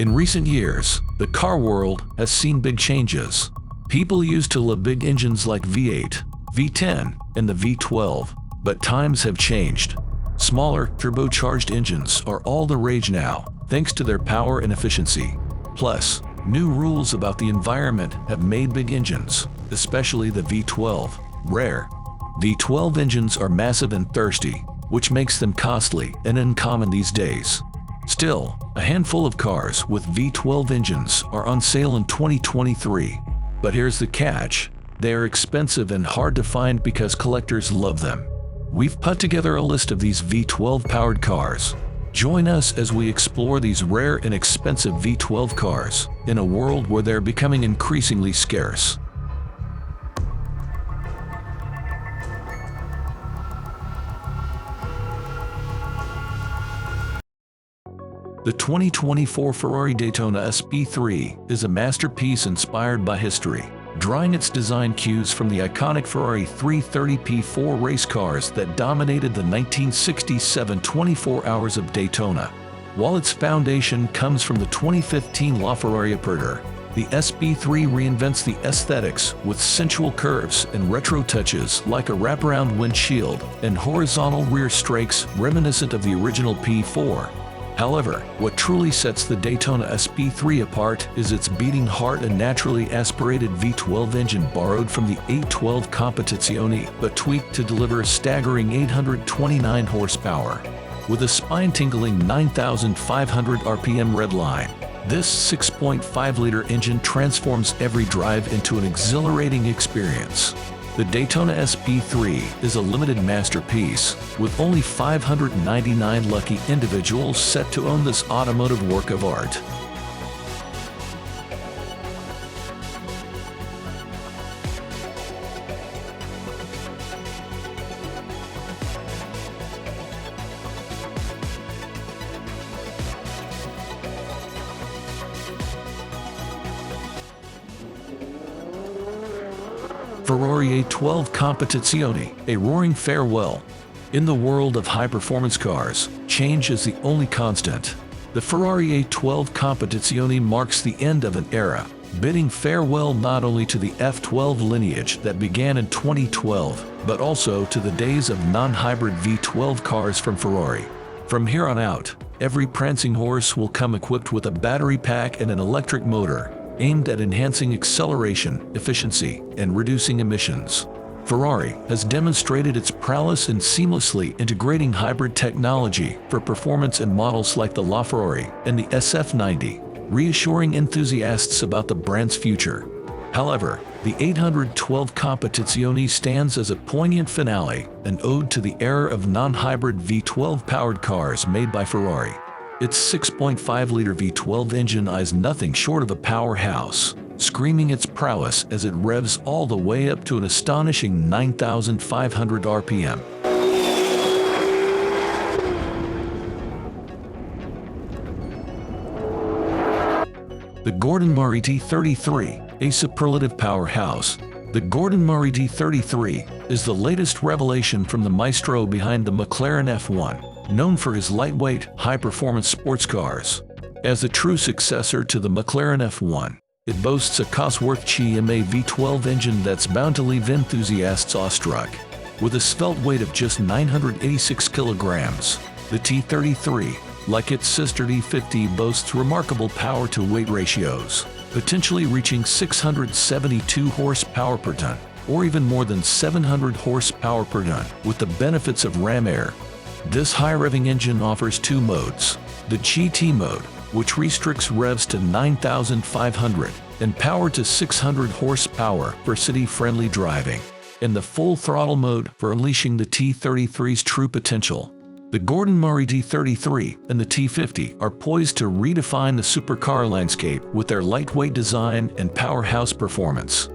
In recent years, the car world has seen big changes. People used to love big engines like V8, V10, and the V12, but times have changed. Smaller, turbocharged engines are all the rage now, thanks to their power and efficiency. Plus, new rules about the environment have made big engines, especially the V12, rare. V12 engines are massive and thirsty, which makes them costly and uncommon these days. Still, a handful of cars with V12 engines are on sale in 2023. But here's the catch: they are expensive and hard to find because collectors love them. We've put together a list of these V12 powered cars. Join us as we explore these rare and expensive V12 cars in a world where they're becoming increasingly scarce. The 2024 Ferrari Daytona SP3 is a masterpiece inspired by history, drawing its design cues from the iconic Ferrari 330p4 race cars that dominated the 1967 24 Hours of Daytona. While its foundation comes from the 2015 LaFerrari Aperture, the SP3 reinvents the aesthetics with sensual curves and retro touches like a wraparound windshield and horizontal rear strakes reminiscent of the original P4. However, what truly sets the Daytona SP3 apart is its beating heart and naturally aspirated V12 engine borrowed from the 812 Competitzione but tweaked to deliver a staggering 829 horsepower. With a spine-tingling 9,500 RPM redline, this 6.5-liter engine transforms every drive into an exhilarating experience. The Daytona SP3 is a limited masterpiece, with only 599 lucky individuals set to own this automotive work of art. Ferrari A12 Competitzione, a roaring farewell. In the world of high-performance cars, change is the only constant. The Ferrari A12 Competizione marks the end of an era, bidding farewell not only to the F12 lineage that began in 2012, but also to the days of non-hybrid V12 cars from Ferrari. From here on out, every prancing horse will come equipped with a battery pack and an electric motor, aimed at enhancing acceleration, efficiency, and reducing emissions. Ferrari has demonstrated its prowess in seamlessly integrating hybrid technology for performance in models like the LaFerrari and the SF90, reassuring enthusiasts about the brand's future. However, the 812 Competizione stands as a poignant finale, an ode to the era of non-hybrid V12-powered cars made by Ferrari. Its 6.5-liter V12 engine is nothing short of a powerhouse, screaming its prowess as it revs all the way up to an astonishing 9,500 RPM. The Gordon Murray T.33, a superlative powerhouse. The Gordon Murray T.33 is the latest revelation from the maestro behind the McLaren F1. Known for his lightweight, high-performance sports cars. As a true successor to the McLaren F1, it boasts a Cosworth CMA V12 engine that's bound to leave enthusiasts awestruck. With a svelte weight of just 986 kilograms, the T33, like its sister T50, boasts remarkable power-to-weight ratios, potentially reaching 672 horsepower per ton, or even more than 700 horsepower per ton, with the benefits of ram air. This high-revving engine offers two modes: the GT mode, which restricts revs to 9,500 and power to 600 horsepower for city-friendly driving, and the full throttle mode for unleashing the T33's true potential. The Gordon Murray T33 and the T50 are poised to redefine the supercar landscape with their lightweight design and powerhouse performance.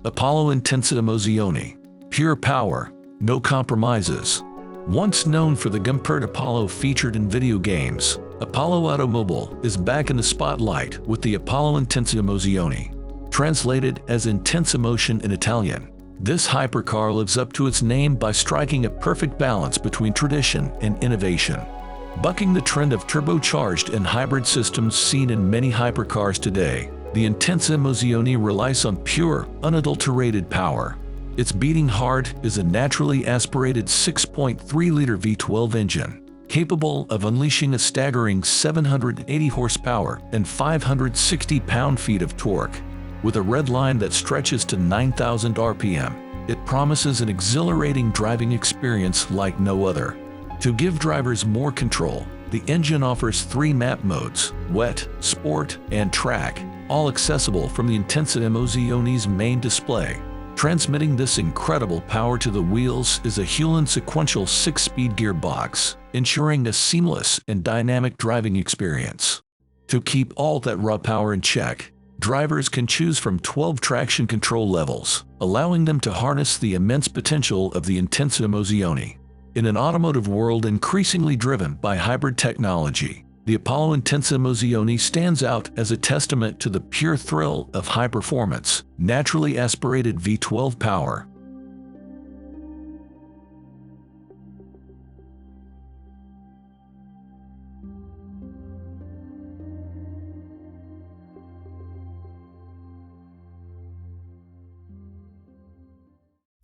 Apollo Intensa Emozione. Pure power, no compromises. Once known for the Gumpert Apollo featured in video games, Apollo Automobile is back in the spotlight with the Apollo Intensa Emozione. Translated as intense emotion in Italian, This hypercar lives up to its name by striking a perfect balance between tradition and innovation. Bucking the trend of turbocharged and hybrid systems seen in many hypercars today, the Intensa Emozione relies on pure, unadulterated power. Its beating heart is a naturally aspirated 6.3-liter V12 engine, capable of unleashing a staggering 780 horsepower and 560 pound-feet of torque. With a red line that stretches to 9,000 RPM, it promises an exhilarating driving experience like no other. To give drivers more control, the engine offers 3 map modes: wet, sport, and track, all accessible from the Intensa Emozione's main display. Transmitting this incredible power to the wheels is a Hewland sequential 6-speed gearbox, ensuring a seamless and dynamic driving experience. To keep all that raw power in check, drivers can choose from 12 traction control levels, allowing them to harness the immense potential of the Intensa Emozione. In an automotive world increasingly driven by hybrid technology, the Apollo Intensa Emozione stands out as a testament to the pure thrill of high performance, naturally aspirated V12 power.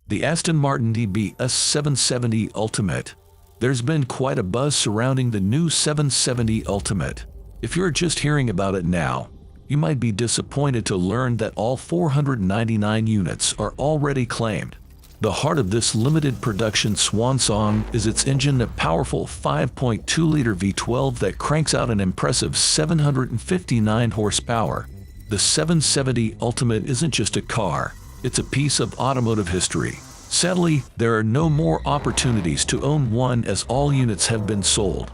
The Aston Martin DBS 770 Ultimate. There's been quite a buzz surrounding the new 770 Ultimate. If you're just hearing about it now, you might be disappointed to learn that all 499 units are already claimed. The heart of this limited production swan song is its engine, a powerful 5.2-liter V12 that cranks out an impressive 759 horsepower. The 770 Ultimate isn't just a car, it's a piece of automotive history. Sadly, there are no more opportunities to own one, as all units have been sold.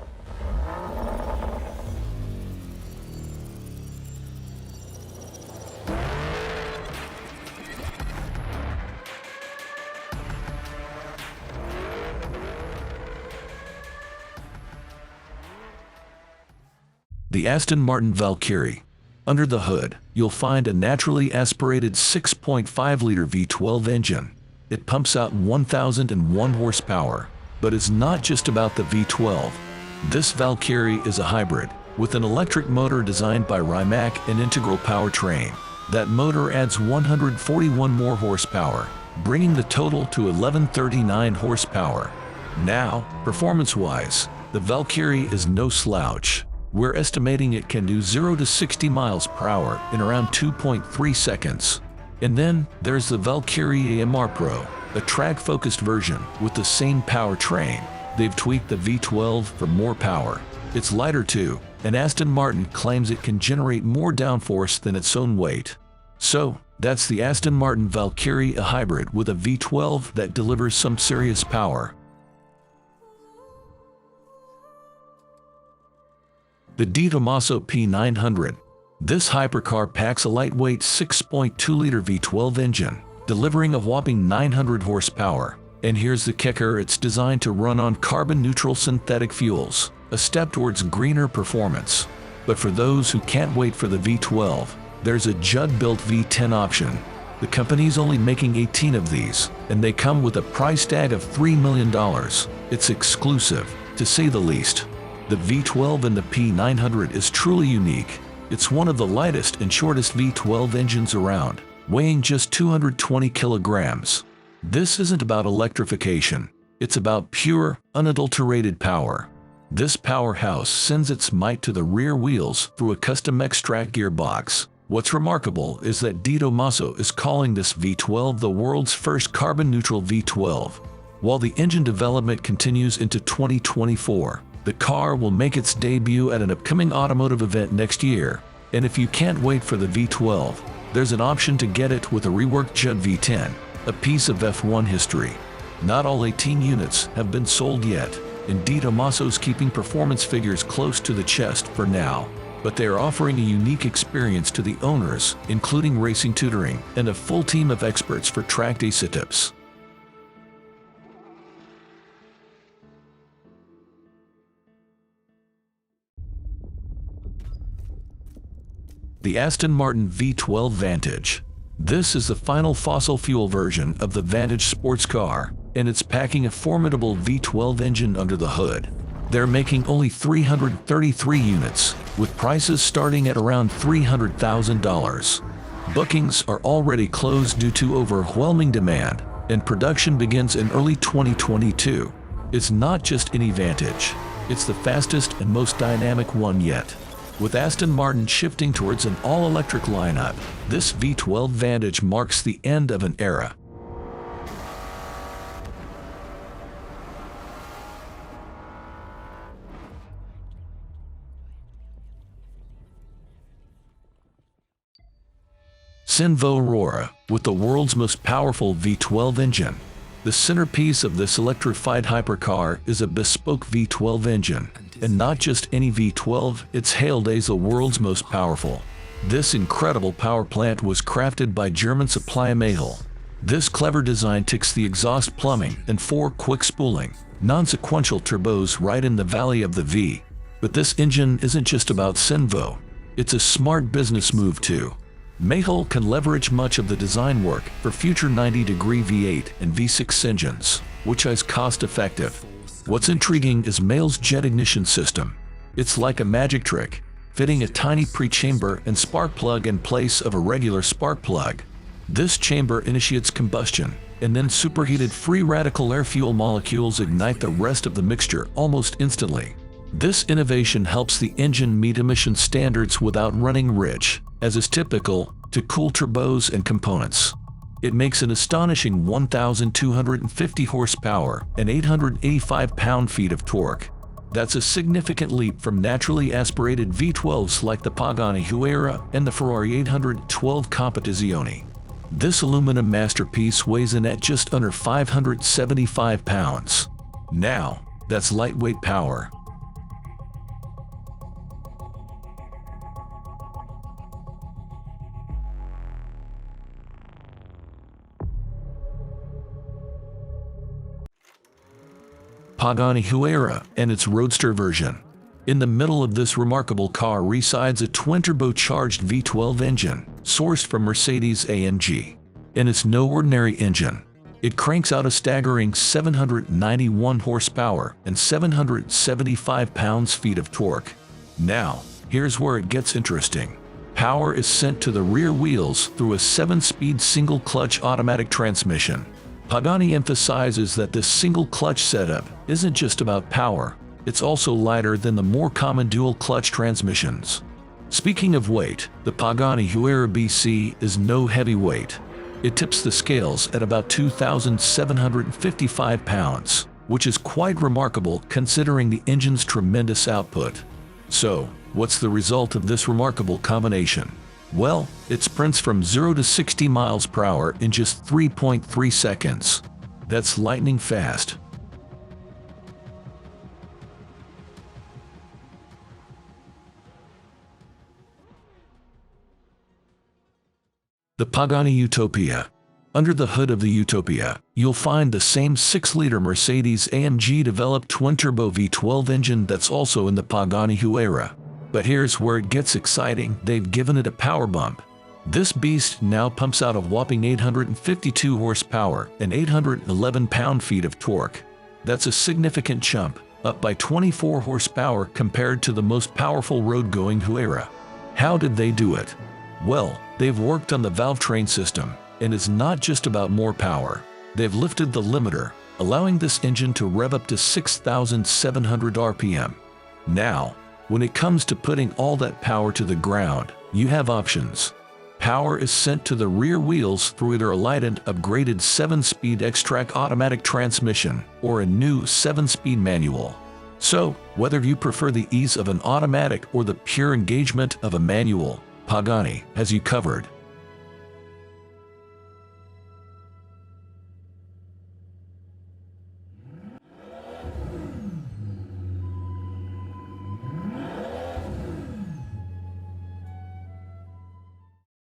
The Aston Martin Valkyrie. Under the hood, you'll find a naturally aspirated 6.5-liter V12 engine. It pumps out 1,001 horsepower, but it's not just about the V12. This Valkyrie is a hybrid, with an electric motor designed by Rimac and integral powertrain. That motor adds 141 more horsepower, bringing the total to 1,139 horsepower. Now, performance-wise, the Valkyrie is no slouch. We're estimating it can do 0 to 60 miles per hour in around 2.3 seconds. And then there's the Valkyrie AMR Pro, a track-focused version with the same powertrain. They've tweaked the V12 for more power. It's lighter too, and Aston Martin claims it can generate more downforce than its own weight. So, that's the Aston Martin Valkyrie, a hybrid with a V12 that delivers some serious power. The Tomaso P900. This hypercar packs a lightweight 6.2-liter V12 engine, delivering a whopping 900 horsepower. And here's the kicker: it's designed to run on carbon-neutral synthetic fuels, a step towards greener performance. But for those who can't wait for the V12, there's a Judd-built V10 option. The company's only making 18 of these, and they come with a price tag of $3 million. It's exclusive, to say the least. The V12 in the P900 is truly unique. It's one of the lightest and shortest V12 engines around, weighing just 220 kilograms. This isn't about electrification. It's about pure, unadulterated power. This powerhouse sends its might to the rear wheels through a custom X-Track gearbox. What's remarkable is that Tomaso is calling this V12 the world's first carbon-neutral V12. While the engine development continues into 2024, the car will make its debut at an upcoming automotive event next year. And if you can't wait for the V12, there's an option to get it with a reworked Judd V10, a piece of F1 history. Not all 18 units have been sold yet, and Tomaso's keeping performance figures close to the chest for now. But they are offering a unique experience to the owners, including racing tutoring and a full team of experts for track day sit-ups. The Aston Martin V12 Vantage. This is the final fossil fuel version of the Vantage sports car, and it's packing a formidable V12 engine under the hood. They're making only 333 units, with prices starting at around $300,000. Bookings are already closed due to overwhelming demand, and production begins in early 2022. It's not just any Vantage, it's the fastest and most dynamic one yet. With Aston Martin shifting towards an all-electric lineup, this V12 Vantage marks the end of an era. Zenvo Aurora, with the world's most powerful V12 engine. The centerpiece of this electrified hypercar is a bespoke V12 engine, and not just any V12, it's hailed as the world's most powerful. This incredible power plant was crafted by German supplier Mahel. This clever design ticks the exhaust plumbing and 4 quick-spooling, non-sequential turbos right in the valley of the V. But this engine isn't just about Zenvo, it's a smart business move too. Mahel can leverage much of the design work for future 90-degree V8 and V6 engines, which is cost-effective. What's intriguing is Mahel's jet ignition system. It's like a magic trick, fitting a tiny pre-chamber and spark plug in place of a regular spark plug. This chamber initiates combustion, and then superheated free radical air fuel molecules ignite the rest of the mixture almost instantly. This innovation helps the engine meet emission standards without running rich, as is typical, to cool turbos and components. It makes an astonishing 1,250 horsepower and 885 pound-feet of torque. That's a significant leap from naturally aspirated V12s like the Pagani Huayra and the Ferrari 812 Competitzione. This aluminum masterpiece weighs in at just under 575 pounds. Now, that's lightweight power. Pagani Huayra and its roadster version. In the middle of this remarkable car resides a twin-turbocharged V12 engine, sourced from Mercedes-AMG. And it's no ordinary engine. It cranks out a staggering 791 horsepower and 775 pounds-feet of torque. Now, here's where it gets interesting. Power is sent to the rear wheels through a 7-speed single-clutch automatic transmission. Pagani emphasizes that this single-clutch setup isn't just about power, it's also lighter than the more common dual-clutch transmissions. Speaking of weight, the Pagani Huayra BC is no heavyweight. It tips the scales at about 2,755 pounds, which is quite remarkable considering the engine's tremendous output. So, what's the result of this remarkable combination? Well, it sprints from 0 to 60 miles per hour in just 3.3 seconds. That's lightning fast. The Pagani Utopia. Under the hood of the Utopia, you'll find the same 6-liter Mercedes-AMG developed twin-turbo V12 engine that's also in the Pagani Huayra. But here's where it gets exciting, they've given it a power bump. This beast now pumps out a whopping 852 horsepower and 811 pound-feet of torque. That's a significant jump, up by 24 horsepower compared to the most powerful road-going Huayra. How did they do it? Well, they've worked on the valve train system, and it's not just about more power. They've lifted the limiter, allowing this engine to rev up to 6,700 RPM. Now, when it comes to putting all that power to the ground, you have options. Power is sent to the rear wheels through either a light and upgraded 7-speed X-Track automatic transmission or a new 7-speed manual. So, whether you prefer the ease of an automatic or the pure engagement of a manual, Pagani has you covered.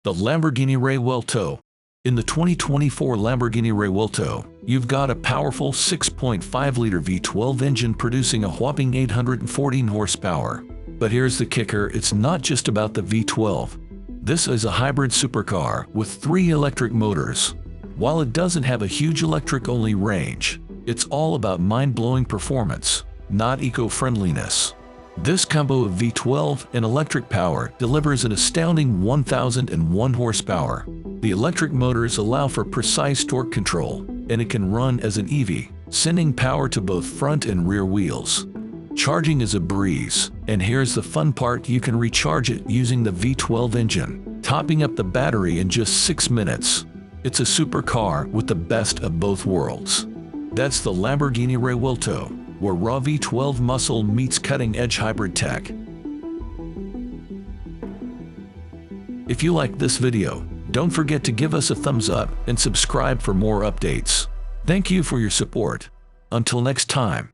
The Lamborghini Revuelto. In the 2024 Lamborghini Revuelto, you've got a powerful 6.5-liter V12 engine producing a whopping 814 horsepower. But here's the kicker, it's not just about the V12. This is a hybrid supercar with 3 electric motors. While it doesn't have a huge electric-only range, it's all about mind-blowing performance, not eco-friendliness. This combo of V12 and electric power delivers an astounding 1,001 horsepower. The electric motors allow for precise torque control, and it can run as an EV, sending power to both front and rear wheels. Charging is a breeze, and here's the fun part: you can recharge it using the V12 engine, topping up the battery in just 6 minutes. It's a supercar with the best of both worlds. That's the Lamborghini Revuelto, where raw V12 muscle meets cutting-edge hybrid tech. If you like this video, don't forget to give us a thumbs up and subscribe for more updates. Thank you for your support. Until next time.